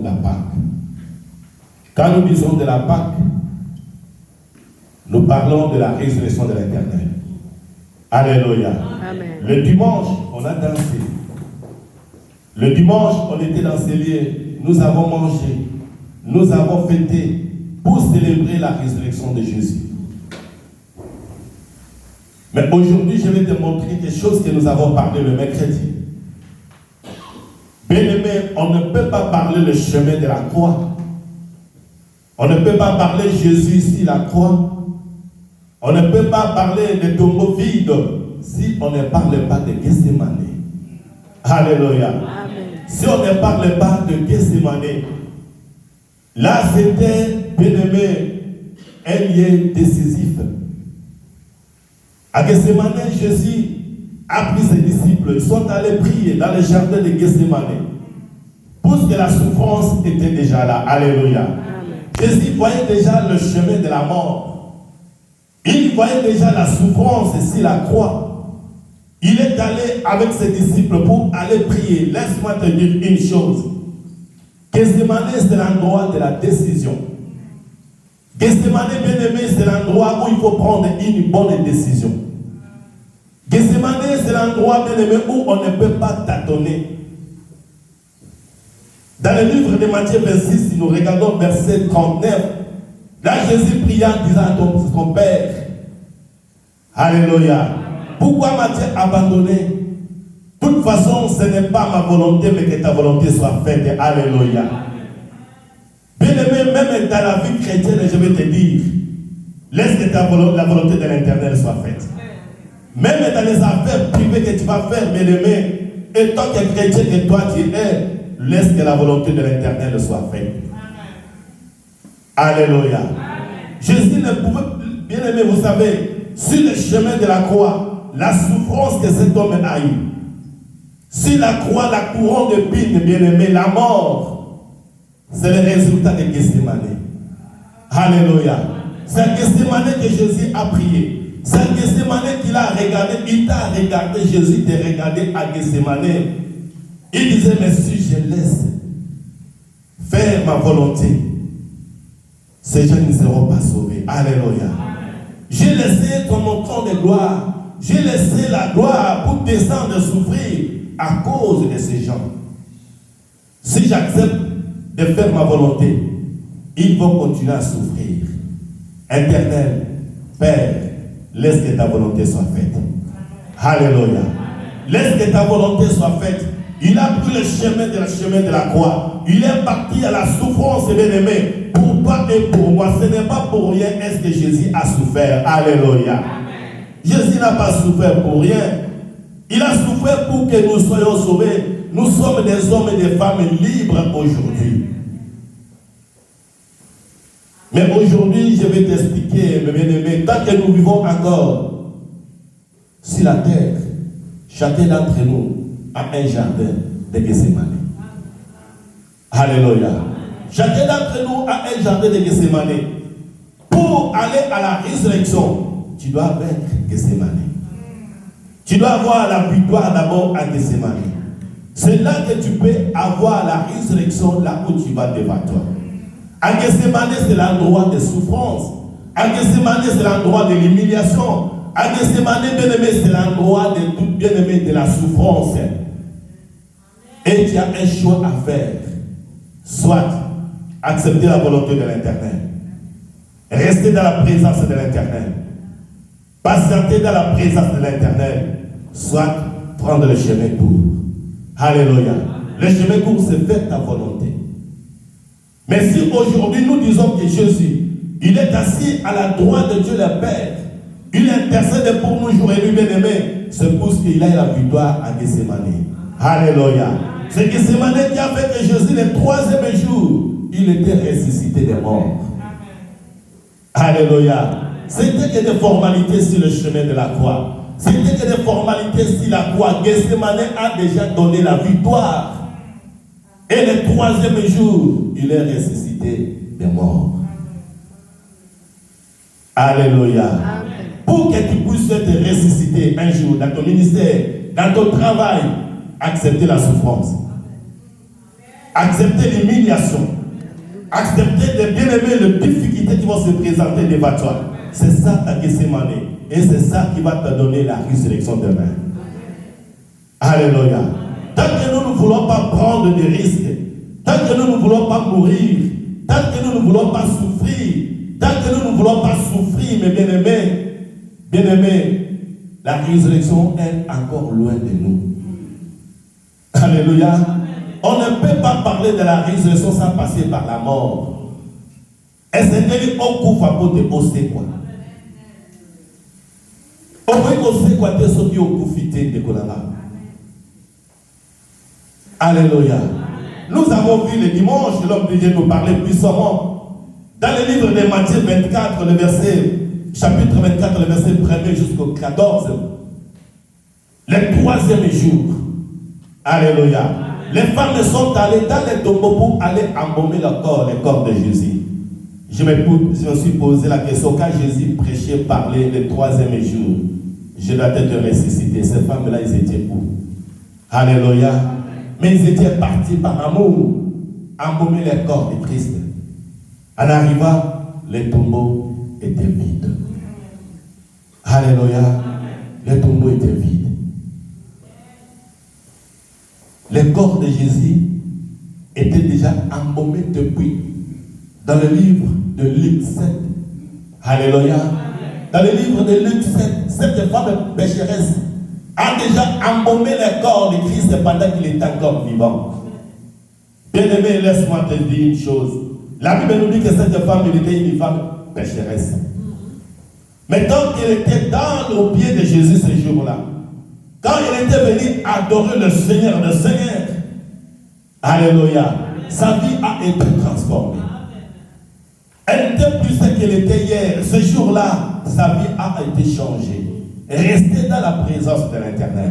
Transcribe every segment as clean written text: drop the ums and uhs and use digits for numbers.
la Pâque. Quand nous disons de la Pâque, nous parlons de la résurrection de l'Éternel. Alléluia. Amen. Le dimanche, on a dansé. Le dimanche, on était dans ces lieux. Nous avons mangé. Nous avons fêté pour célébrer la résurrection de Jésus. Mais aujourd'hui, je vais te montrer quelque chose que nous avons parlé le mercredi. Bien-aimé, on ne peut pas parler le chemin de la croix. On ne peut pas parler Jésus ici, la croix. On ne peut pas parler de tombeaux vides si on ne parle pas de Gethsémane. Alléluia. Amen. Si on ne parle pas de Gethsémane, là c'était, bien-aimé, un lieu décisif. À Gethsémane, Jésus a pris ses disciples, ils sont allés prier dans le jardin de Gethsémane. Parce que la souffrance était déjà là. Alléluia. Amen. Jésus voyait déjà le chemin de la mort. Il voyait déjà la souffrance sur la croix. Il est allé avec ses disciples pour aller prier. Laisse-moi te dire une chose. Gethsémane, c'est l'endroit de la décision. Gethsémane, bien-aimé, c'est l'endroit où il faut prendre une bonne décision. Gethsémane, c'est l'endroit, bien-aimé, où on ne peut pas tâtonner. Dans le livre de Matthieu 26, si nous regardons verset 39, là Jésus pria en disant à son Père, Alléluia, pourquoi m'as-tu abandonné? De toute façon, ce n'est pas ma volonté, mais que ta volonté soit faite. Alléluia. Bien-aimé, même dans la vie chrétienne, je vais te dire, laisse que la volonté de l'Éternel soit faite. Même dans les affaires privées que tu vas faire, bien-aimé, et tant que chrétien que toi tu es, laisse que la volonté de l'Éternel soit faite. Alléluia. Jésus ne pouvait, bien-aimé, vous savez, sur le chemin de la croix, la souffrance que cet homme a eue, sur la croix, la couronne de pine, bien-aimé, la mort, c'est le résultat de Gethsémane. Alléluia. C'est à Gethsémane que Jésus a prié. C'est à Gethsémane qu'il a regardé. Il t'a regardé, Jésus t'a regardé à Gethsémane. Il disait, mais si je laisse faire ma volonté, ces gens ne seront pas sauvés. Alléluia. J'ai laissé ton trône de gloire. J'ai laissé la gloire pour descendre souffrir à cause de ces gens. Si j'accepte de faire ma volonté, ils vont continuer à souffrir. Éternel, Père, laisse que ta volonté soit faite. Alléluia. Laisse que ta volonté soit faite. Il a pris le chemin de la croix. Il est parti à la souffrance, bien-aimé, pour toi et pour moi. Ce n'est pas pour rien est-ce que Jésus a souffert. Alléluia. Amen. Jésus n'a pas souffert pour rien. Il a souffert pour que nous soyons sauvés. Nous sommes des hommes et des femmes libres aujourd'hui. Mais aujourd'hui, je vais t'expliquer, mes bien-aimés, tant que nous vivons encore sur la terre, chacun d'entre nous a un jardin de Gethsémane. Alléluia. Chacun d'entre nous a un jardin de Gethsémane. Pour aller à la résurrection, tu dois vaincre Gethsémane. Tu dois avoir la victoire d'abord à Gethsémane. C'est là que tu peux avoir la résurrection, là où tu vas devant toi. À Gethsémane, c'est l'endroit de souffrance. À Gethsémane, c'est l'endroit de l'humiliation. À Gethsémane, bien-aimé, c'est l'endroit de tout bien-aimé de la souffrance. Et tu as un choix à faire. Soit accepter la volonté de l'Éternel, rester dans la présence de l'Éternel, patienter dans la présence de l'Éternel, soit prendre le chemin court. Alléluia. Le chemin court, c'est faire ta volonté. Mais si aujourd'hui nous disons que Jésus, il est assis à la droite de Dieu le Père, il intercède pour nous jour et nuit, bien-aimés, c'est pour qu'il ait la victoire à Gethsémane. Alléluia. C'est Gethsémane qui a fait que Jésus, le troisième jour, il était ressuscité des morts. Alléluia. C'était que des formalités sur le chemin de la croix. C'était que des formalités sur la croix. Gethsémane a déjà donné la victoire. Et le troisième jour, il est ressuscité des morts. Alléluia. Amen. Pour que tu puisses te ressusciter un jour dans ton ministère, dans ton travail, accepter la souffrance. Accepter l'humiliation. accepter de bien aimer les difficultés qui vont se présenter devant toi. C'est ça ta Gethsemane. Et c'est ça qui va te donner la résurrection demain. Alléluia. Tant que nous ne voulons pas prendre des risques, tant que nous ne voulons pas mourir, tant que nous ne voulons pas souffrir, tant que nous ne voulons pas souffrir, mes bien-aimés, la résurrection est encore loin de nous. Alléluia. On ne peut pas parler de la résurrection sans passer par la mort. Et c'est que on couvre à côté au c'est quoi. On veut qu'on sait quoi de ce qui est au coufité de Kolala. Alléluia. Nous avons vu le dimanche, l'homme de Dieu nous parlait puissamment. Dans le livre de Matthieu 24, le verset, chapitre 24, le verset 1er jusqu'au 14, le troisième jour. Alléluia. Les femmes sont allées dans les tombeaux pour aller embaumer le corps de Jésus. Je me suis posé la question, quand Jésus prêchait, parlait le troisième jour, je dois être ressuscité. Ces femmes-là, ils étaient où? Alléluia. Mais ils étaient partis par amour, embaumer le corps de Christ. En arrivant, les tombeaux étaient vides. Alléluia. Les tombeaux étaient vides. Le corps de Jésus était déjà embaumé depuis. Dans le livre de Luc 7. Alléluia. Dans le livre de Luc 7, cette femme pécheresse a déjà embaumé le corps de Christ pendant qu'il était encore vivant. Bien-aimé, laisse-moi te dire une chose. La Bible nous dit que cette femme, elle était une femme pécheresse. Mais tant qu'elle était dans le pied de Jésus ce jour-là, quand elle était venue adorer le Seigneur, alléluia, sa vie a été transformée. Elle n'était plus ce qu'elle était hier. Ce jour-là, sa vie a été changée. Restez dans la présence de l'Éternel.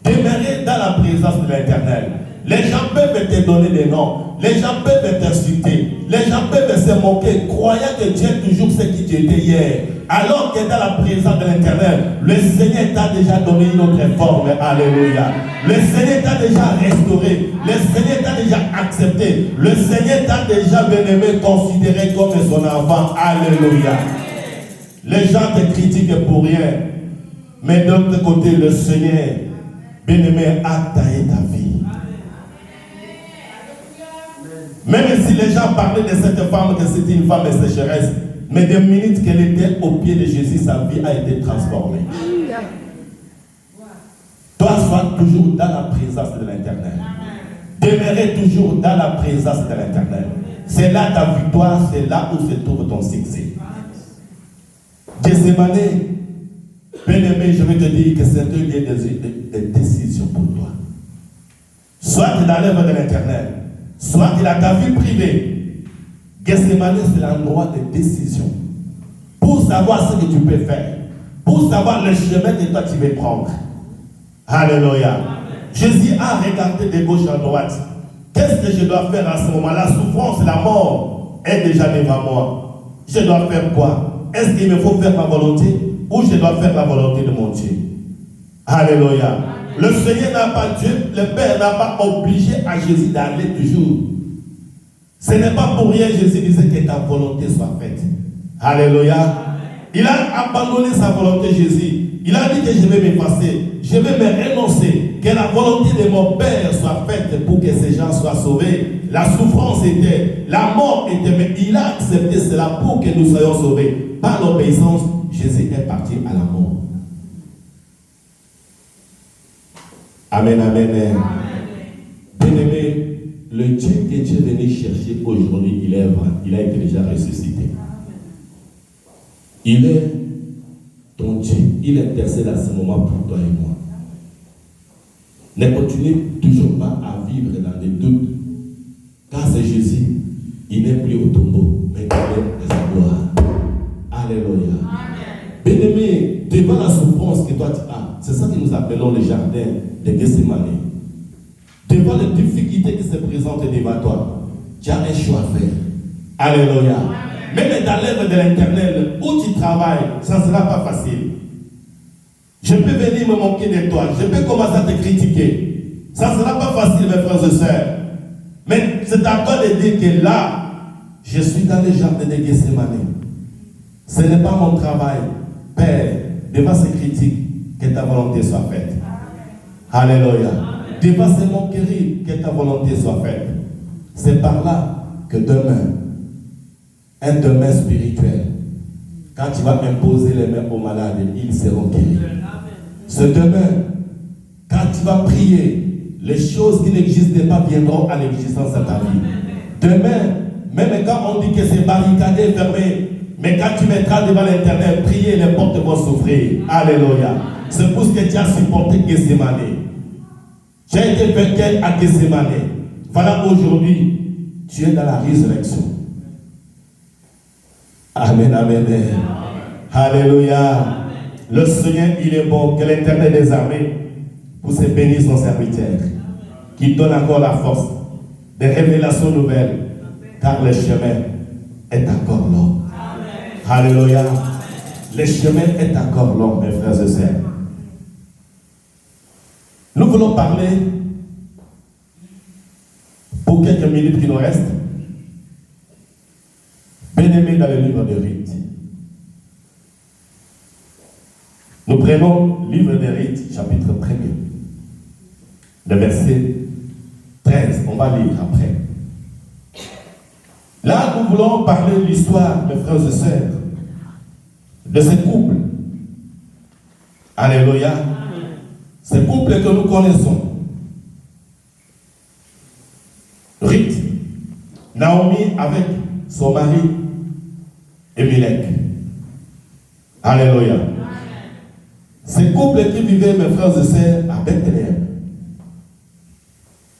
Demeurez dans la présence de l'Éternel. Les gens peuvent te donner des noms. Les gens peuvent t'insulter. Les gens peuvent se moquer, croyant que Dieu est toujours ce qui tu étais hier. Alors que dans la présence de l'Éternel, le Seigneur t'a déjà donné une autre forme. Alléluia. Le Seigneur t'a déjà restauré. Le Seigneur t'a déjà accepté. Le Seigneur t'a déjà bien-aimé, considéré comme son enfant. Alléluia. Les gens te critiquent pour rien. Mais de l'autre côté, le Seigneur, bien-aimé, a taillé ta vie. Même si les gens parlaient de cette femme, que c'était une femme sécheresse, mais des minutes qu'elle était au pied de Jésus, sa vie a été transformée. Toi, sois toujours dans la présence de l'Éternel. Demeurez toujours dans la présence de l'Éternel. C'est là ta victoire, c'est là où se trouve ton succès. Gethsemane, bien-aimé, je vais te dire que c'est un lieu de décision pour toi. Soit tu es dans l'œuvre de l'Éternel, soit tu es dans ta vie privée. Gethsemane, c'est l'endroit de décision. Pour savoir ce que tu peux faire. Pour savoir le chemin que toi tu veux prendre. Alléluia. Jésus a regardé de gauche à droite. Qu'est-ce que je dois faire à ce moment? La souffrance, la mort est déjà devant moi. Je dois faire quoi? Est-ce qu'il me faut faire ma volonté ou je dois faire la volonté de mon Dieu? Alléluia. Le Seigneur n'a pas, Dieu, le Père n'a pas obligé à Jésus d'aller toujours. Ce n'est pas pour rien Jésus disait que ta volonté soit faite. Alléluia. Il a abandonné sa volonté, Jésus. Il a dit que je vais m'effacer, je vais me renoncer, que la volonté de mon Père soit faite pour que ces gens soient sauvés. La souffrance était, la mort était, mais il a accepté cela pour que nous soyons sauvés. Par l'obéissance, Jésus est parti à la mort. Amen, amen. Bien-aimé, le Dieu que tu es venu chercher aujourd'hui, il est vrai, il a été déjà ressuscité. Il est ton Dieu, il intercède à ce moment pour toi et moi. Ne continue toujours pas à vivre dans les doutes, car c'est Jésus, il n'est plus au tombeau, mais il est dans sa gloire. Alléluia. Bien-aimé, devant la souffrance que toi tu as, c'est ça que nous appelons le jardin de Gethsemane. Devant les difficultés qui se présentent devant toi, tu as un choix à faire. Alléluia. Même dans l'œuvre de l'Éternel, où tu travailles, ça ne sera pas facile. Je peux venir me moquer de toi, je peux commencer à te critiquer. Ça ne sera pas facile, mes frères et sœurs. Mais c'est à toi de dire que là, Je suis dans le jardin de Gethsemane. Ce n'est pas mon travail, Père, devant ces critiques, que ta volonté soit faite. Alléluia. Devant ces moqueries, que ta volonté soit faite. C'est par là que demain, un demain spirituel, quand tu vas imposer les mains aux malades, ils seront guéris. Ce demain, quand tu vas prier, les choses qui n'existaient pas viendront à l'existence de ta vie. Demain, même quand on dit que c'est barricadé, fermé, mais quand tu mettras devant l'internet, prier, les portes vont s'ouvrir. Alléluia. C'est pour ce que tu as supporté Gethsemane. Tu as été vainqueur à Gethsemane. Voilà, aujourd'hui, tu es dans la résurrection. Amen, amen. Alléluia. Le Seigneur, il est bon. Que l'Éternel des armées pour se bénir son serviteur, qui donne encore la force, des révélations nouvelles, car le chemin est encore long. Alléluia. Le chemin est encore long, mes frères et sœurs. Nous voulons parler, pour quelques minutes qui nous restent, bien-aimés dans le livre de Ruth. Nous prenons le livre de Ruth, chapitre 1er, le verset 13. On va lire après. Là, nous voulons parler de l'histoire, mes frères et sœurs, de ce couple. Alléluia. Ce couple que nous connaissons. Ruth, Naomi avec son mari, Elimelech. Alléluia. Ce couple qui vivait, mes frères et sœurs, à Bethléem.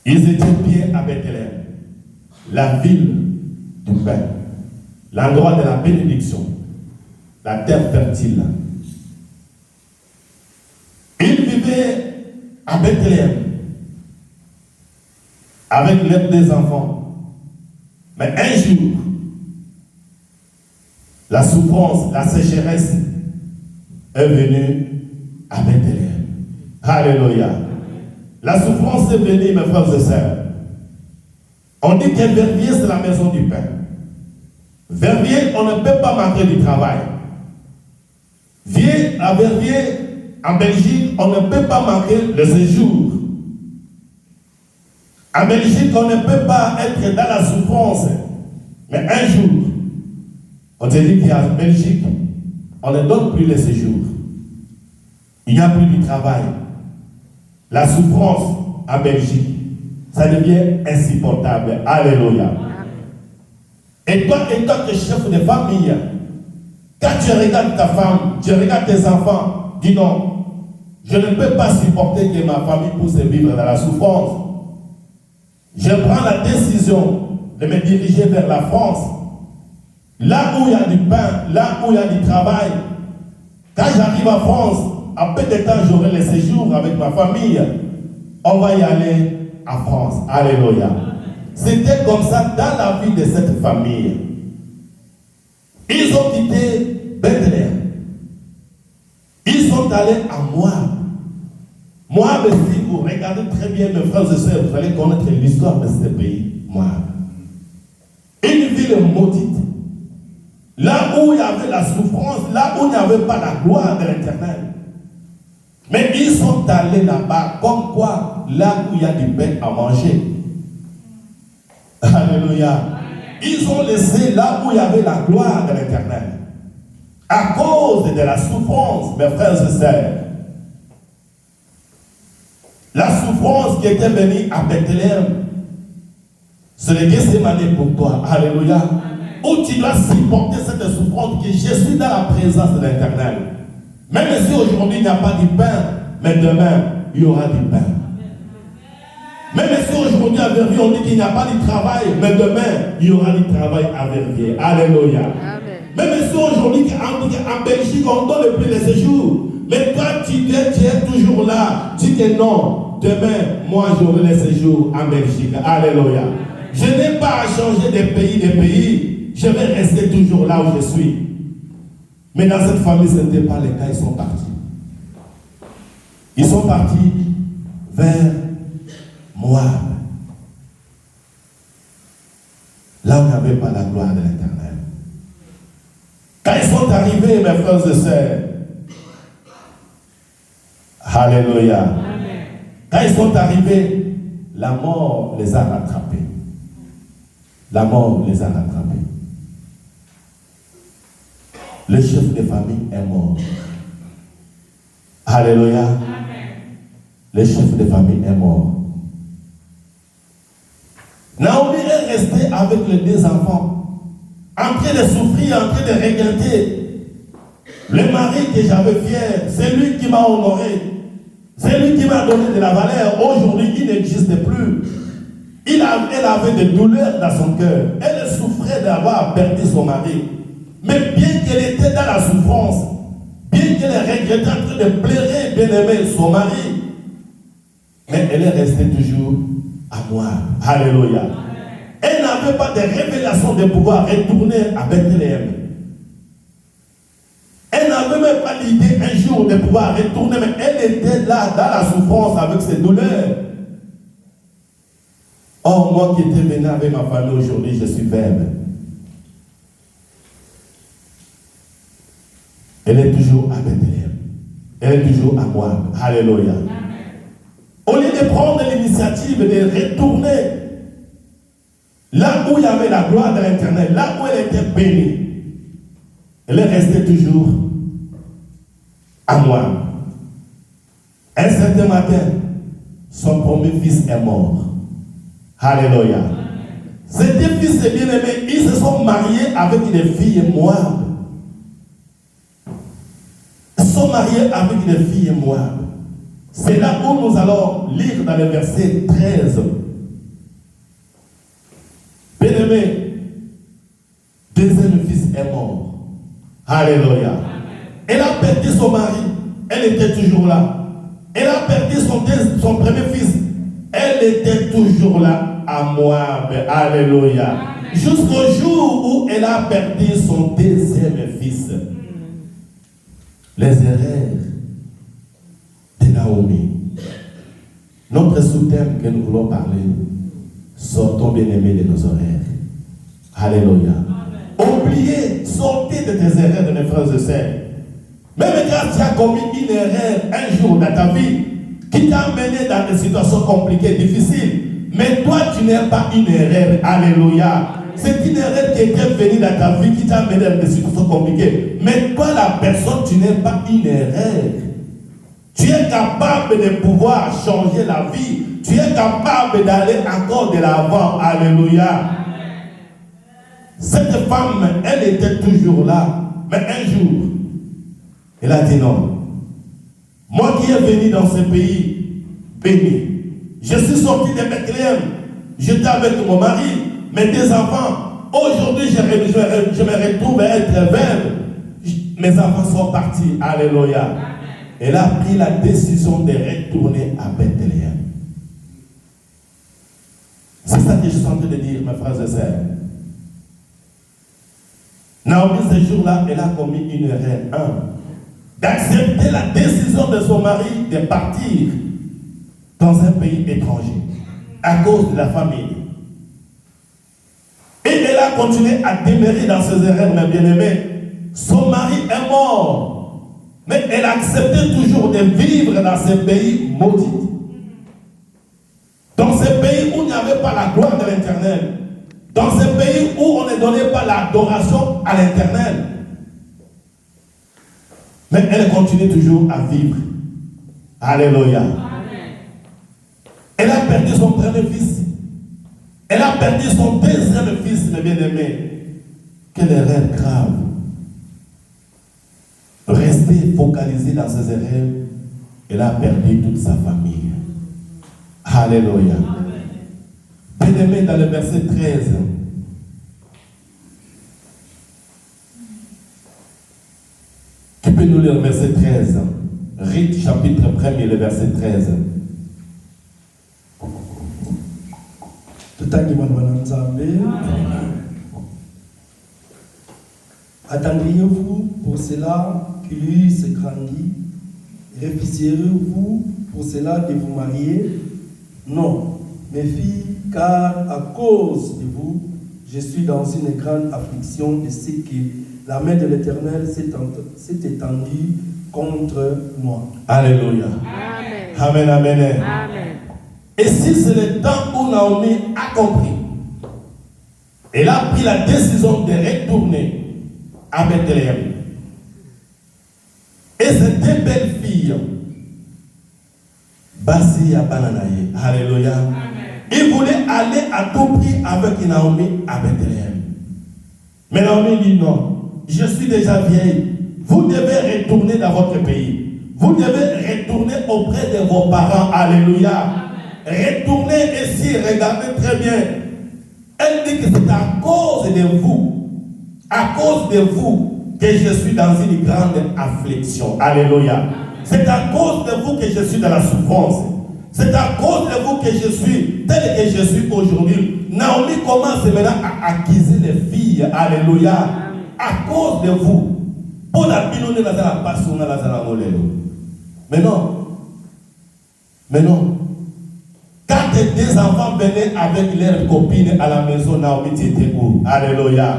Ils étaient bien à Bethléem, la ville du pain, l'endroit de la bénédiction, la terre fertile. Ils vivaient à Bethléem avec l'aide des enfants. Mais un jour, la souffrance, la sécheresse est venue à Bethléem. Alléluia. La souffrance est venue, mes frères et sœurs. On dit qu'un vervier, c'est la maison du pain. Vervier, on ne peut pas manquer du travail. À Verviers, en Belgique, on ne peut pas manquer le séjour. En Belgique, on ne peut pas être dans la souffrance. Mais un jour, on te dit qu'en Belgique, on ne donne plus le séjour. Il n'y a plus du travail. La souffrance en Belgique, ça devient insupportable. Alléluia. Et toi, étant que chef de famille, quand tu regardes ta femme, tu regardes tes enfants, dis non, je ne peux pas supporter que ma famille puisse vivre dans la souffrance. Je prends la décision de me diriger vers la France, là où il y a du pain, là où il y a du travail. Quand j'arrive en France, en peu de temps, j'aurai le séjour avec ma famille. On va y aller en France. Alléluia. C'était comme ça dans la vie de cette famille. Ils ont quitté Bethléem. Ils sont allés à Moab. Moab, si vous regardez très bien, mes frères et sœurs, vous allez connaître l'histoire de ce pays, Moab. Une ville maudite. Là où il y avait la souffrance, là où il n'y avait pas la gloire de l'Éternel. Mais ils sont allés là-bas, comme quoi, là où il y a du pain à manger. Alléluia. Ils ont laissé là où il y avait la gloire de l'Éternel. À cause de la souffrance, mes frères et sœurs. La souffrance qui était venue à Bethléem, c'est le Gethsemane pour toi. Alléluia. Où tu dois supporter cette souffrance, que je suis dans la présence de l'Éternel. Même si aujourd'hui il n'y a pas de pain, mais demain il y aura du pain. Même si aujourd'hui à Verviers on dit qu'il n'y a pas de travail, mais demain il y aura du travail à Verviers. Alléluia. Amen. Même si aujourd'hui en Belgique on donne plus de séjours, mais toi tu es toujours là, tu dis que non, demain moi j'aurai le séjour en Belgique. Alléluia. Je n'ai pas à changer de pays, je vais rester toujours là où je suis. Mais dans cette famille, ce n'était pas le cas, ils sont partis. Ils sont partis vers Moab. Là où il n'y avait pas la gloire de l'Éternel. Quand ils sont arrivés, mes frères et sœurs, alléluia. Amen. Quand ils sont arrivés, la mort les a rattrapés. La mort les a rattrapés. Le chef de famille est mort. Alléluia. Amen. Le chef de famille est mort. Naomi est restée avec les deux enfants, en train de souffrir, en train de regretter. Le mari que j'avais fier, c'est lui qui m'a honoré. C'est lui qui m'a donné de la valeur. Aujourd'hui, il n'existe plus. Elle avait des douleurs dans son cœur. Elle souffrait d'avoir perdu son mari. Mais bien qu'elle était dans la souffrance, bien qu'elle regrettait en train de pleurer, bien aimer son mari, mais elle est restée toujours à moi. Alléluia. Elle n'avait pas de révélation de pouvoir retourner à Bethléem. Elle n'avait même pas l'idée un jour de pouvoir retourner, mais elle était là dans la souffrance avec ses douleurs. Oh, moi qui étais venu avec ma famille aujourd'hui, je suis faible. Elle est toujours à Bethléem. Elle est toujours à moi. Alléluia. Au lieu de prendre l'initiative de retourner là où il y avait la gloire de l'Éternel, là où elle était bénie, elle est restée toujours à moi. Un certain matin, son premier fils est mort. Alléluia. Ces deux fils bien-aimés, ils se sont mariés avec des filles Moab. Ils sont mariés avec des filles Moab. C'est là où nous allons lire dans le verset 13. Bien-aimé, deuxième fils est mort. Alléluia. Elle a perdu son mari. Elle était toujours là. Elle a perdu son premier fils. Elle était toujours là à Moab. Alléluia. Jusqu'au jour où elle a perdu son deuxième fils. Les erreurs de Naomi. Notre sous-thème que nous voulons parler, sortons bien-aimés de nos erreurs. Alléluia. Oubliez, sortez de tes erreurs de mes frères et sœurs. Même quand tu as commis une erreur un jour dans ta vie, qui t'a amené dans des situations compliquées, difficiles, mais toi tu n'es pas une erreur. Alléluia. C'est une erreur qui était venue dans ta vie, qui t'a amené dans des situations compliquées. Mais toi la personne, tu n'es pas une erreur. Tu es capable de pouvoir changer la vie. Tu es capable d'aller encore de l'avant. Alléluia. Cette femme, elle était toujours là. Mais un jour, elle a dit non. Moi qui est venu dans ce pays béni, je suis sorti de Bethléem. J'étais avec mon mari, mes deux enfants. Aujourd'hui, je me retrouve à être veuve. Mes enfants sont partis. Alléluia. Elle a pris la décision de retourner à Bethléem. C'est ça que je suis en train de dire, mes frères et sœurs. Naomi, ce jour-là, elle a commis une erreur. D'accepter la décision de son mari de partir dans un pays étranger à cause de la famille. Et elle a continué à demeurer dans ses erreurs, mes bien-aimés. Son mari est mort. Mais elle acceptait toujours de vivre dans ce pays maudit. Dans ce pays où il n'y avait pas la gloire de l'Éternel. Dans ce pays où on ne donnait pas l'adoration à l'Éternel. Mais elle continue toujours à vivre. Alléluia. Amen. Elle a perdu son premier fils. Elle a perdu son deuxième fils, le bien-aimé. Quelle erreur grave. Rester focalisé dans ses erreurs, elle a perdu toute sa famille. Alléluia. Bien-aimé, dans le verset 13. Tu peux nous lire le verset 13. Rite chapitre 1er, le verset 13. Attendriez-vous pour cela que lui se grandit? Refuseriez-vous pour cela de vous marier? Non, mes filles, car à cause de vous, je suis dans une grande affliction et c'est que la main de l'Éternel s'est étendue contre moi. Alléluia. Amen. Amen, amen. Amen. Et si c'est le temps où Naomi a compris, elle a pris la décision de retourner à Bethléem. Et ces deux belles filles, Basi et Bananaye, alléluia, ils voulaient aller à tout prix avec Naomi à Bethléem. Mais Naomi dit non, je suis déjà vieille, vous devez retourner dans votre pays. Vous devez retourner auprès de vos parents, alléluia. Retournez ici, regardez très bien. Elle dit que c'est à cause de vous, que je suis dans une grande affliction. Alléluia. C'est à cause de vous que je suis dans la souffrance. C'est à cause de vous que je suis tel que je suis aujourd'hui. Naomi commence maintenant à accuser les filles. Alléluia. À cause de vous. Pour la binone dans la passion dans la molelo. Mais non. Quand tes enfants venaient avec leurs copines à la maison, Naomi, tu étais où? Alléluia.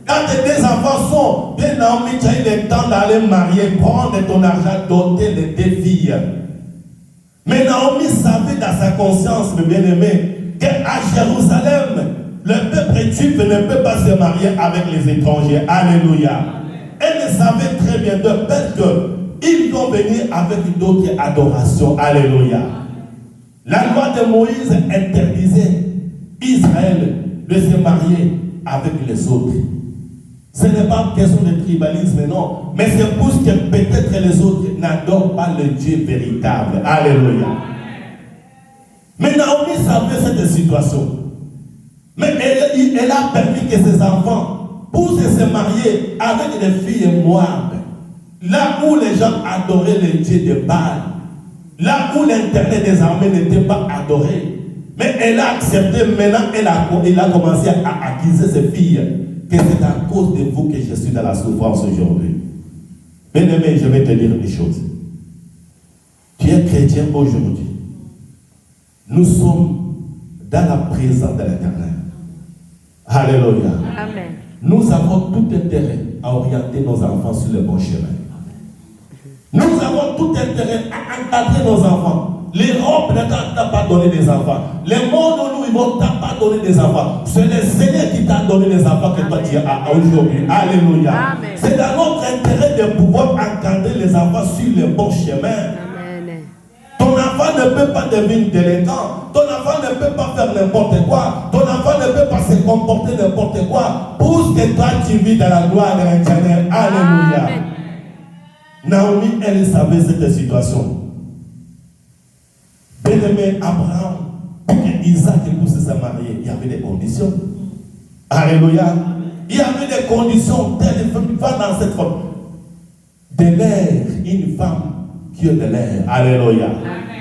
Quand tes enfants sont, bien Naomi, tu as eu le temps d'aller marier, prendre ton argent, doter les deux filles. Mais Naomi savait dans sa conscience, mes bien-aimés, qu'à Jérusalem, le peuple juif ne peut pas se marier avec les étrangers. Alléluia. Elle savait très bien de peur qu'ils vont venir avec d'autres adorations. Alléluia. La loi de Moïse interdisait Israël de se marier avec les autres. Ce n'est pas une question de tribalisme, non. Mais c'est pour que peut-être les autres n'adorent pas le Dieu véritable. Alléluia. Mais Naomi savait cette situation. Mais elle a permis que ses enfants puissent se marier avec des filles moabes. Là où les gens adoraient le Dieu de Baal. Là où l'internet des armées n'était pas adoré. Mais elle a accepté, maintenant elle a commencé à accuser ses filles que c'est à cause de vous que je suis dans la souffrance aujourd'hui. Bien-aimé, je vais te dire une chose. Tu es chrétien aujourd'hui. Nous sommes dans la présence de l'Éternel. Alléluia. Amen. Nous avons tout intérêt à orienter nos enfants sur le bon chemin. Nous avons tout intérêt à encadrer nos enfants. L'Europe ne t'a pas donné des enfants. Le monde où nous vivons ne t'a pas donné des enfants. C'est le Seigneur qui t'a donné les enfants que toi tu as aujourd'hui. Alléluia. Amen. C'est dans notre intérêt de pouvoir encadrer les enfants sur le bon chemin. Amen. Ton enfant ne peut pas devenir délinquant. Ton enfant ne peut pas faire n'importe quoi. Ton enfant ne peut pas se comporter n'importe quoi. Pour que toi tu vis dans la gloire de l'Éternel. Alléluia. Amen. Naomi, elle savait cette situation. Bien-aimé Abraham, pour qu'Isaac puisse se marier, il y avait des conditions. Alléluia. Il y avait des conditions telles qu'il va dans cette femme. De l'air, une femme qui est de l'air. Alléluia.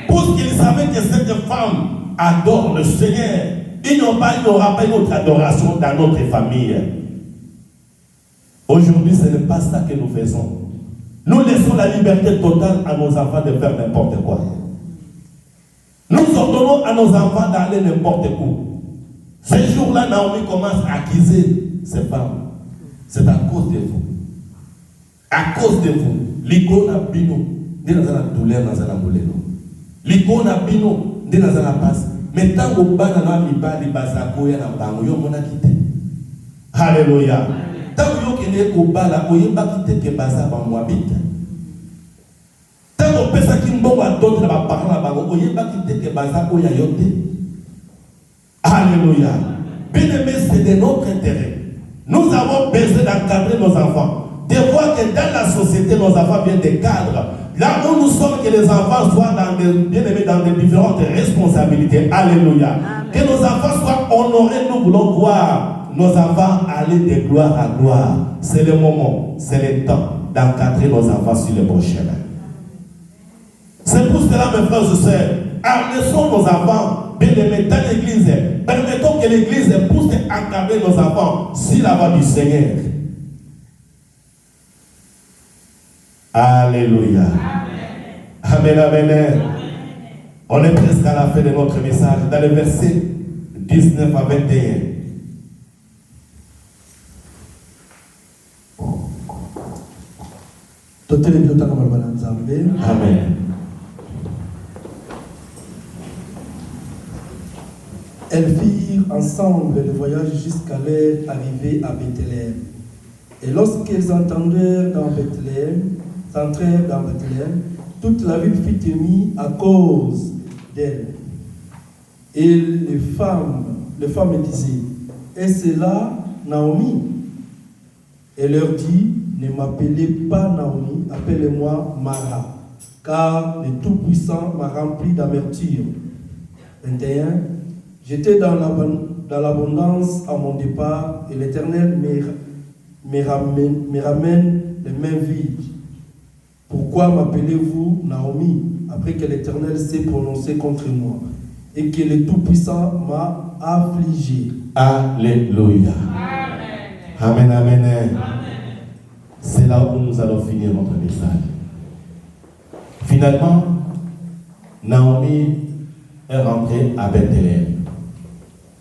Pour qu'il savait que cette femme adore le Seigneur, il n'y aura pas une autre adoration dans notre famille. Aujourd'hui, ce n'est pas ça que nous faisons. Nous laissons la liberté totale à nos enfants de faire n'importe quoi. Nous ordonnons à nos enfants d'aller n'importe où. Ce jour-là, Naomi commence à accuser ces femmes. C'est à cause de vous. À cause de vous. L'icône bino, de la douleur dans la douleur. L'icône bino, de la passe. Mais tant que bana na mi ba li bazako ya na bango yo mona kité. Alléluia. Tant que yo kene ko bala o yeba kité ke baza ba moabite. Tant que pesa ki mbongo d'autres ba parla bango o yeba kité ke baza ko ya yote. Alléluia. Bien-aimé, c'est de notre intérêt. Nous avons besoin d'encadrer nos enfants. De voir que dans la société, nos enfants viennent des cadres. Là où nous sommes, que les enfants soient dans des différentes responsabilités. Alléluia. Amen. Que nos enfants soient honorés. Nous voulons voir nos enfants aller de gloire à gloire. C'est le moment, c'est le temps d'encadrer nos enfants sur le bon chemin. C'est pour cela, mes frères et sœurs, laissons nos enfants bien-aimés dans l'église. Permettons que l'église puisse encadrer nos enfants sur la voie du Seigneur. Alléluia. Amen, amen, amen. On est presque à la fin de notre message. Dans le verset 19 à 21. Amen. Elles firent ensemble le voyage jusqu'à leur arrivée à Bethléem. Et lorsqu'elles entrèrent dans Bethléem, toute la ville fut émue à cause d'elles. Et les femmes disaient, est-ce là Naomi? Et leur dit, ne m'appelez pas Naomi, appelez-moi Mara, car le Tout-Puissant m'a rempli d'amertume. 21. J'étais dans l'abondance à mon départ, et l'Éternel me ramène les mains vides. Pourquoi m'appelez-vous Naomi, après que l'Éternel s'est prononcé contre moi, et que le Tout-Puissant m'a affligé? Alléluia. Amen, amen. C'est là où nous allons finir notre message. Finalement, Naomi est rentrée à Bethléem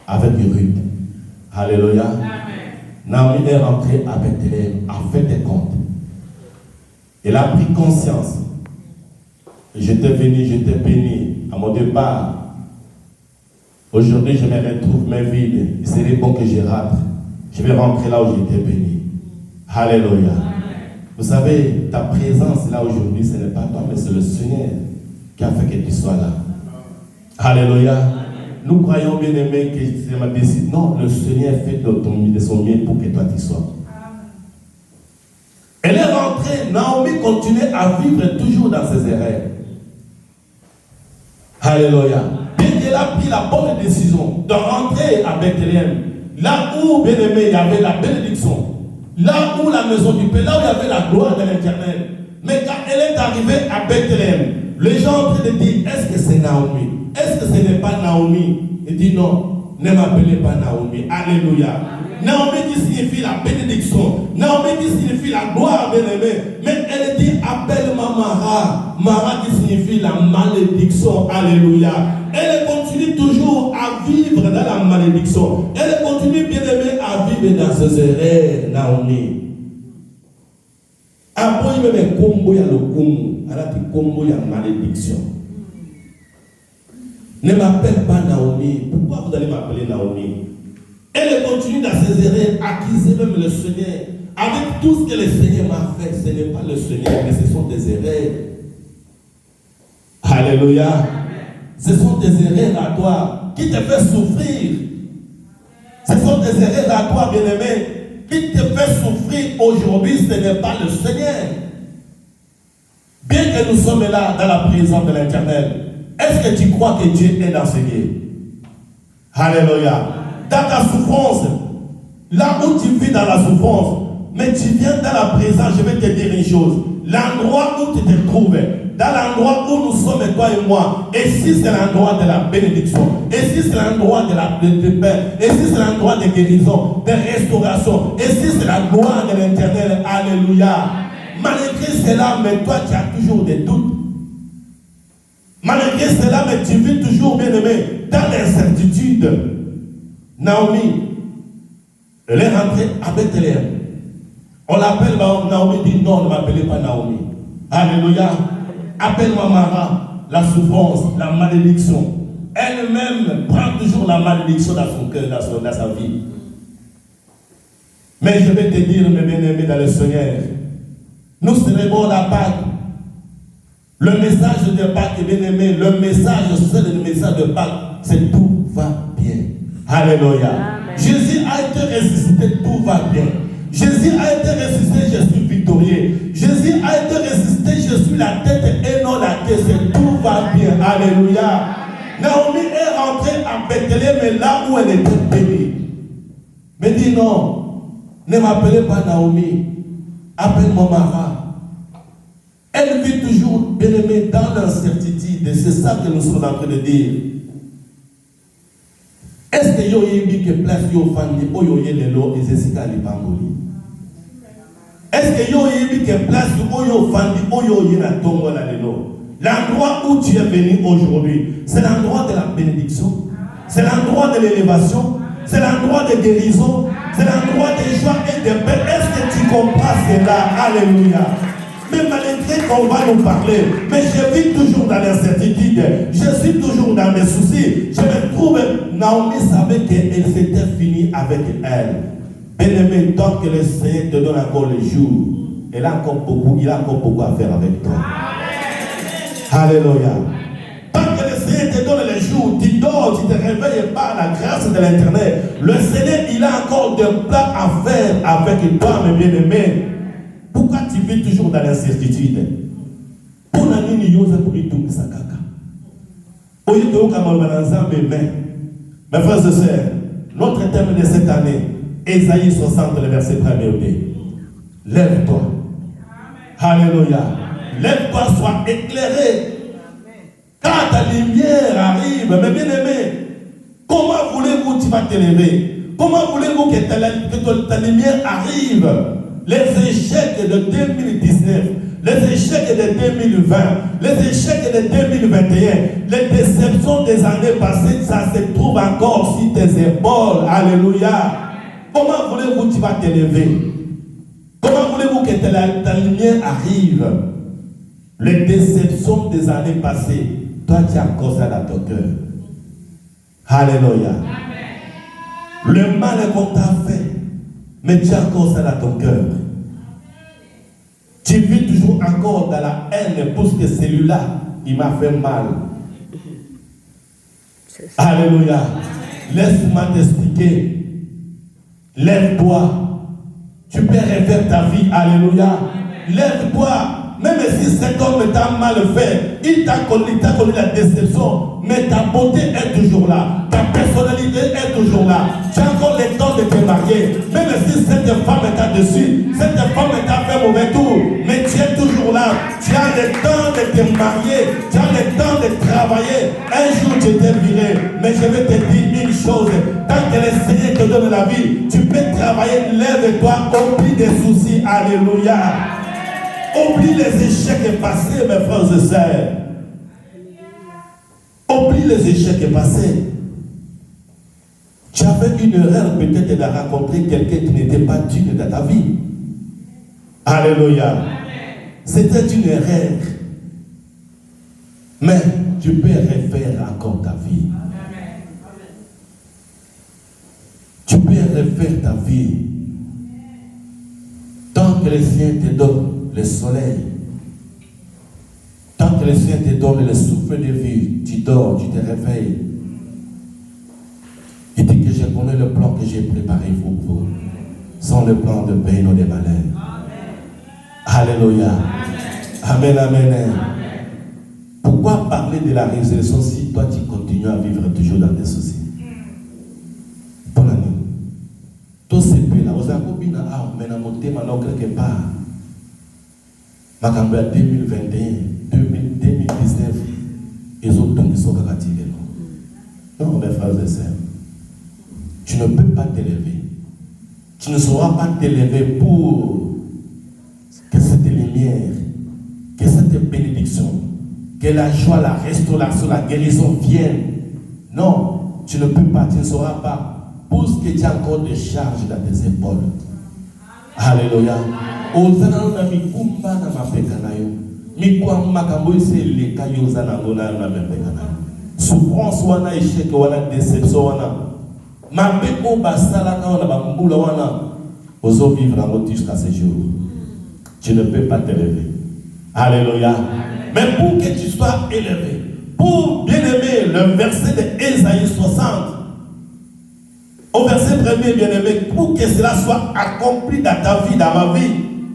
avec Ruth. Alléluia. Naomi est rentrée à Bethléem, a fait des comptes. Elle a pris conscience. J'étais venu, j'étais béni à mon départ. Aujourd'hui, je me retrouve main vide. Il serait bon que je rate. Je vais rentrer là où j'étais béni. Alléluia. Vous savez, ta présence là aujourd'hui, ce n'est pas toi, mais c'est le Seigneur qui a fait que tu sois là. Alléluia. Nous croyons bien aimé que c'est ma décision. Non, le Seigneur fait de son mieux pour que toi tu sois. Elle est rentrée. Naomi continue à vivre toujours dans ses erreurs. Alléluia. Bien qu'elle a pris la bonne décision de rentrer à Bethléem, là où, bien aimé, il y avait la bénédiction, là où la maison du Père, là où il y avait la gloire de l'Éternel. Mais quand elle est arrivée à Bethléem, les gens ont en train de dire, est-ce que c'est Naomi? Est-ce que ce n'est pas Naomi? Il dit non, ne m'appelez pas Naomi. Alléluia. Naomi qui signifie la bénédiction. Naomi qui signifie la gloire, bien aimé. Mais elle dit, appelle-moi Mara. Mara qui signifie la malédiction. Alléluia. Elle continue toujours à vivre dans la malédiction. Elle continue, bien aimé, à vivre dans ses erreurs, Naomi. Après, il me combo ya le combo. Alors, tu combo ya malédiction. Ne m'appelle pas Naomi. Pourquoi vous allez m'appeler Naomi? Elle continue dans ses erreurs, accuser même le Seigneur. Avec tout ce que le Seigneur m'a fait, ce n'est pas le Seigneur, mais ce sont des erreurs. Alléluia. Ce sont des erreurs à toi qui te fait souffrir. Ce sont des erreurs à toi, bien-aimé, qui te fait souffrir aujourd'hui. Ce n'est pas le Seigneur. Bien que nous sommes là dans la présence de l'Éternel, est-ce que tu crois que Dieu est dans ce lieu? Alléluia. Dans ta souffrance, là où tu vis dans la souffrance, mais tu viens dans la présence, je vais te dire une chose. L'endroit où tu te trouves, dans l'endroit où nous sommes, toi et moi, et si c'est l'endroit de la bénédiction, et si c'est l'endroit de la paix, et si c'est l'endroit de guérison, de restauration, et si c'est la gloire de l'Éternel, alléluia. Malgré cela, mais toi tu as toujours des doutes. Malgré cela, mais tu vis toujours, bien aimé, dans l'incertitude. Naomi, elle est rentrée à Bethléem. On l'appelle Naomi, dit non, ne m'appelez pas Naomi. Alléluia. Appelle-moi Mara, la souffrance, la malédiction. Elle-même prend toujours la malédiction dans son cœur, dans sa vie. Mais je vais te dire, mes bien-aimés dans le Seigneur, nous célébrons la Pâque. Le message de Pâques, bien-aimé, le message, c'est le message de Pâques, c'est tout va bien. Alléluia. Amen. Jésus a été ressuscité, tout va bien. Jésus a été ressuscité, je suis victorieux. Jésus a été ressuscité, je suis la tête et non la tête. Tout va bien. Alléluia. Naomi est rentrée à Bethléem, mais là où elle était bénie. Mais dit non, ne m'appelez pas Naomi, appelle-moi Mara. Elle vit toujours, bien aimée, dans l'incertitude. Et c'est ça que nous sommes en train de dire. Est-ce que yo yebi que place yo fandi oyo yelelo ezesika lipangoli? Est-ce que yo yebi que place oyo fandi oyo yena tongo la lelo? L'endroit où tu es venu aujourd'hui, c'est l'endroit de la bénédiction, c'est l'endroit de l'élévation, c'est l'endroit de guérison, c'est l'endroit de joie et de paix. Est-ce que tu comprends cela? Alléluia. Mais malgré qu'on va nous parler, mais je vis toujours dans l'incertitude, je suis toujours dans mes soucis. Je me trouve, Naomi savait qu'elle s'était finie avec elle. Bien-aimé, tant que le Seigneur te donne encore le jour, il a encore beaucoup à faire avec toi. Alléluia. Tant que le Seigneur te donne le jour, tu dors, tu te réveilles par la grâce de l'Éternel. Le Seigneur, il a encore des plans à faire avec toi, mes bien-aimés. Pourquoi tu vis toujours dans l'incertitude? Pour la nuit, il y a mes frères et sœurs, notre thème de cette année, Ésaïe 60, le verset 1er. Lève-toi. Alléluia. Lève-toi, sois éclairé. Quand ta lumière arrive, mes bien-aimés, comment voulez-vous que tu vas te lever? Comment voulez-vous que ta lumière arrive? Les échecs de 2019, les échecs de 2020, les échecs de 2021, les déceptions des années passées, ça se trouve encore sur tes épaules. Alléluia. Comment voulez-vous que tu vas te lever? Comment voulez-vous que ta lumière arrive? Les déceptions des années passées, toi tu as encore ça dans ton cœur. Alléluia. Le mal qu'on t'a fait, mais tu as encore ça dans ton cœur. Tu vis toujours encore dans la haine parce que celui-là, il m'a fait mal. Alléluia. Laisse-moi t'expliquer. Lève-toi. Tu peux refaire ta vie. Alléluia. Lève-toi. Même si cet homme t'a mal fait, il t'a connu la déception, mais ta beauté est toujours là, ta personnalité est toujours là. Tu as encore le temps de te marier, même si cette femme t'a dessus, cette femme t'a fait mauvais tour, mais tu es toujours là. Tu as le temps de te marier, tu as le temps de travailler. Un jour tu t'es viré, mais je vais te dire une chose, tant que le Seigneur te donne la vie, tu peux travailler. Lève-toi, oublie des soucis. Alléluia. Oublie les échecs passés, mes frères et sœurs. Oublie les échecs passés. Tu as fait une erreur peut-être de rencontrer quelqu'un qui n'était pas digne de ta vie. Alléluia. C'était une erreur. Mais tu peux refaire encore ta vie. Tu peux refaire ta vie. Tant que le Seigneur te donne le soleil, tant que le Seigneur te donne le souffle de vie, tu dors, tu te réveilles. Il dit que je connais le plan que j'ai préparé pour vous, sans le plan de paix ou de malheur. Alléluia. Amen, amen. Amen. Pourquoi parler de la résurrection si toi tu continues à vivre toujours dans des soucis? Bonne année. Tout ce pays là, vous avez combien maintenant quelque part. Makambo 2021, 2019, ils ont tout qui sont cacativés. Non, mes frères et sœurs, tu ne peux pas t'élever. Tu ne sauras pas t'élever pour que cette lumière, que cette bénédiction, que la joie, la restauration, la guérison viennent. Non, tu ne peux pas, tu ne sauras pas. Pour ce que tu as encore de charges dans tes épaules. Alléluia. Ozana mikumba na mapeka nayo. Mikwa makambo ise leka yozana ngona na mapeka nayo. Souffrance wana, échec wana, déception wana. Mapeko basala ka wana bambula wana. Ozo vivre en mode jusqu'à ce jour. Tu ne peux pas t'élever. Alléluia. Mais pour que tu sois élevé, pour bien aimer le verset de Ésaïe 60, au verset 1er, bien aimé, pour que cela soit accompli dans ta vie, dans ma vie,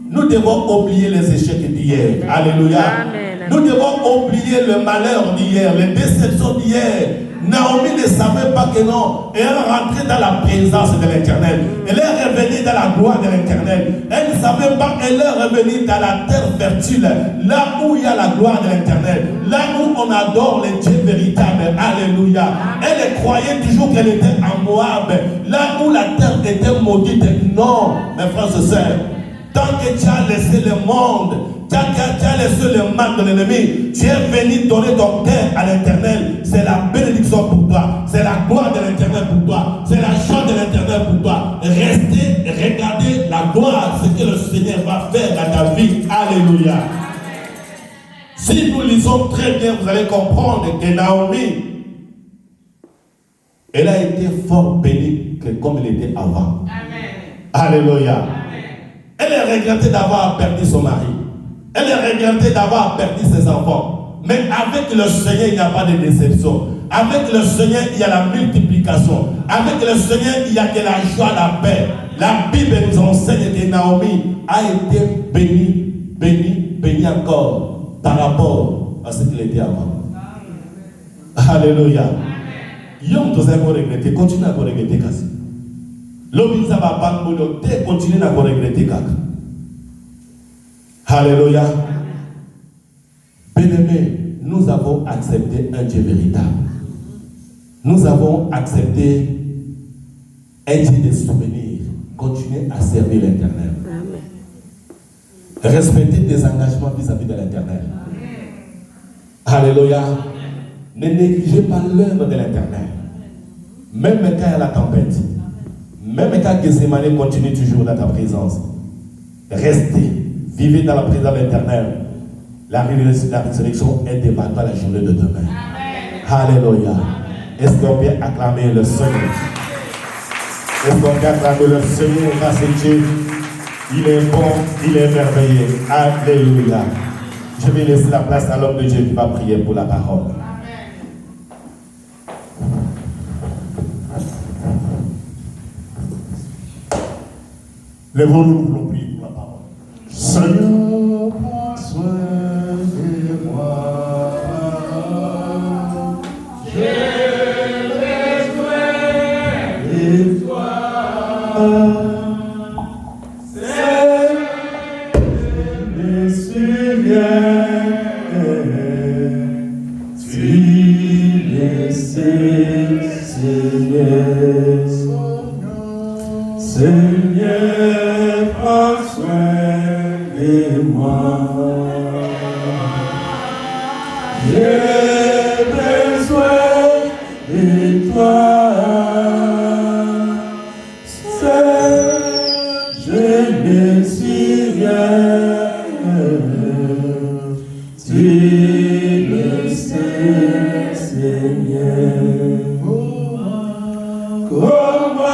nous devons oublier les échecs d'hier. Alléluia. Amen. Nous devons oublier le malheur d'hier, les déceptions d'hier. Naomi ne savait pas que non. Elle est rentrée dans la présence de l'Éternel. Elle est revenue dans la gloire de l'Éternel. Elle ne savait pas, elle est revenue dans la terre fertile, là où il y a la gloire de l'Éternel, là où on adore les dieux véritables. Alléluia. Elle croyait toujours qu'elle était en Moab, là où la terre était maudite. Non, mes frères et sœurs, tant que tu as laissé le monde, tu as laissé le mal de l'ennemi, tu es venu donner ton cœur à l'Éternel. C'est la bénédiction pour toi, c'est la gloire de l'Éternel pour toi, c'est la joie de l'Éternel pour toi. Restez et regardez la gloire, ce que le Seigneur va faire dans ta vie. Alléluia. Alléluia. Si nous lisons très bien, vous allez comprendre que Naomi, elle a été fort bénie que comme elle était avant. Amen. Alléluia. Amen. Elle est regrettée d'avoir perdu son mari. Elle est regrettée d'avoir perdu ses enfants. Mais avec le Seigneur, il n'y a pas de déception. Avec le Seigneur, il y a la multiplication. Avec le Seigneur, il n'y a que la joie, la paix. La Bible nous enseigne que Naomi a été bénie encore par rapport à ce qu'il était avant. Alléluia. Yom tous à regretter, continue à regretter kasi. L'homme ça va pas continue à regretter kaka. Alléluia. Bien-aimés, nous avons accepté un Dieu véritable. Nous avons accepté un Dieu de souvenirs. Continuez à servir l'Éternel. Respectez des engagements vis-à-vis de l'Éternel. Alléluia. Ne négligez pas l'œuvre de l'Éternel. Même quand il y a la tempête, même quand Gethsemane continue toujours dans ta présence, restez, vivez dans la présence de l'Éternel. La résurrection est devant toi la journée de demain. Amen. Alléluia. Est-ce qu'on peut acclamer le Seigneur? Est-ce qu'on peut acclamer le Seigneur parce que Dieu, il est bon, il est merveilleux. Alléluia. Je vais laisser la place à l'homme de Dieu qui va prier pour la parole. Lèvons-nous, nous voulons prier pour la parole. Seigneur, prends soin de moi. J'ai besoin de toi. Seigneur, me souviens. Tu le sais, Seigneur. Seigneur, prends soin de moi. J'ai besoin de toi. Seul, je me souviens. Tu le sais, Seigneur. Comment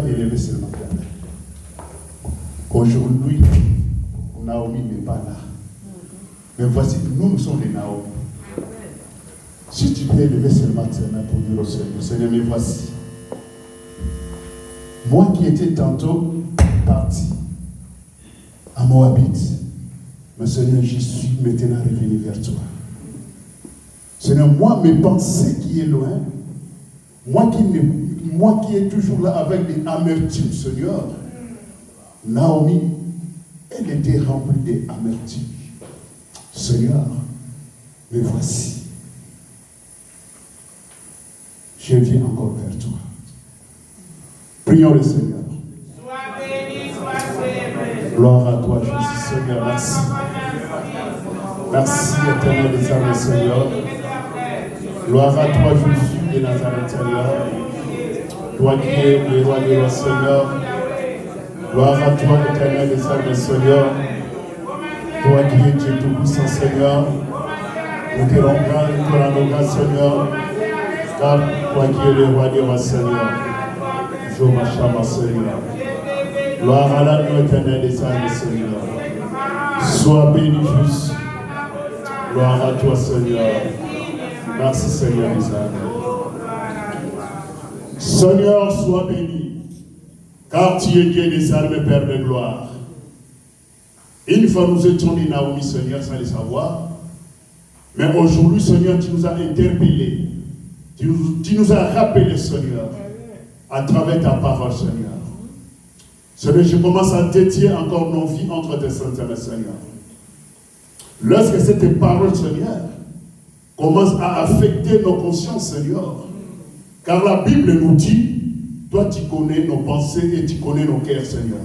élever seulement l'Éternel. Aujourd'hui, Naomi n'est pas là. Mais voici, nous sommes les Naomi. Si tu peux élever seulement tes mains pour dire au Seigneur, Seigneur, me voici. Moi qui étais tantôt parti à Moabit, mais Seigneur, je suis maintenant revenu vers toi. Seigneur, moi, mes pensées qui est loin, moi qui est toujours là avec des amertumes, Seigneur, Naomi, elle était remplie d'amertume. Seigneur, me voici. Je viens encore vers toi. Prions le Seigneur. Sois béni, sois célébré. Gloire à toi, Jésus, Seigneur, merci. Merci, éternel des âmes, Seigneur. Gloire à toi, Jésus de Nazareth, Seigneur. Toi qui es le roi des rois, Seigneur. Gloire à toi, éternel des âmes, Seigneur. Toi qui es Dieu tout-puissant, Seigneur. Nous te rendons grâce, Seigneur. Car toi qui es le roi des rois, Seigneur. Jéhovah Shammah, Seigneur. Gloire à l'agneau éternel des âmes, Seigneur. Sois béni, juste. Gloire à toi, Seigneur. Merci, Seigneur des âmes. Seigneur, sois béni, car tu es Dieu des armées, Père de gloire. Une fois nous étions dit Naomi, Seigneur, sans le savoir. Mais aujourd'hui, Seigneur, tu nous as interpellés. Tu nous as rappelé, Seigneur, à travers ta parole, Seigneur. Seigneur, je commence à dédier encore nos vies entre tes saintes mains, Seigneur. Lorsque cette parole, Seigneur, commence à affecter nos consciences, Seigneur. Car la Bible nous dit, toi tu connais nos pensées et tu connais nos cœurs, Seigneur.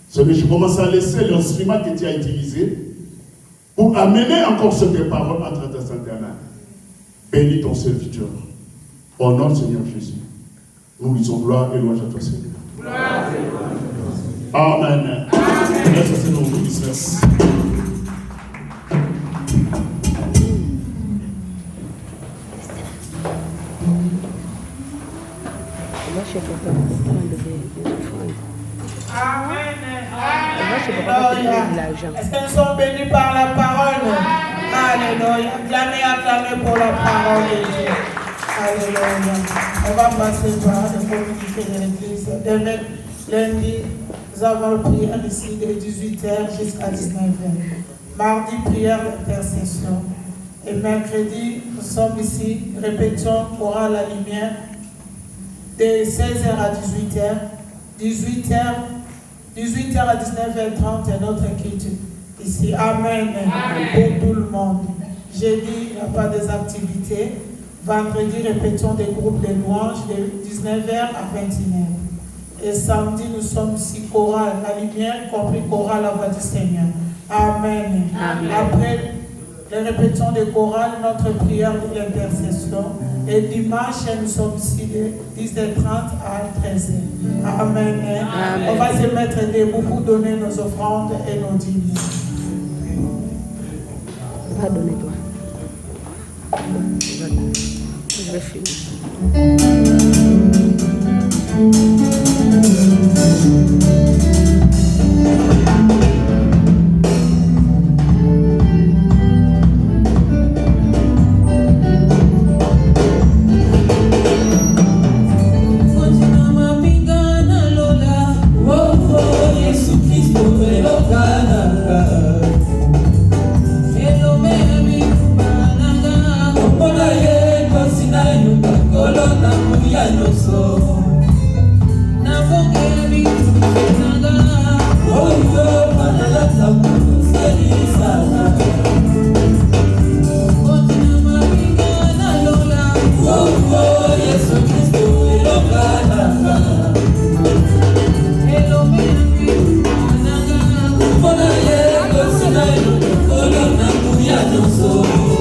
Seigneur, je commence à laisser l'instrument que tu as utilisé pour amener encore cette parole entre ta sainte main. Bénis ton serviteur. Au nom du Seigneur Jésus. Nous disons gloire et louange à toi, Seigneur. Gloire et louange. Amen. Laisse c'est nos business. Amen. Alléluia. Est-ce que nous sommes bénis par la parole? Alléluia. Acclamez pour la parole de Dieu. Alléluia. On va passer par le communiqué de l'église. Demain, lundi, nous avons prière ici de 18h jusqu'à 19h. Mardi, prière d'intercession. Et mercredi, nous sommes ici, répétons, aura la lumière de 16h à 18h, 18h à 19h30 est notre culte ici. Amen. Pour tout le monde. Jeudi, il n'y a pas des activités. Vendredi, répétons des groupes de louanges de 19h à 21h. Et samedi, nous sommes ici, chorale, la lumière, compris chorale, la voix du Seigneur. Amen. Après, les répétitions de chorale, notre prière de l'intercession. Et dimanche, nous sommes ici de 10h30 à 13h. Amen. On va se mettre debout pour donner nos offrandes et nos dîmes. Va donner toi. Je vais finir. So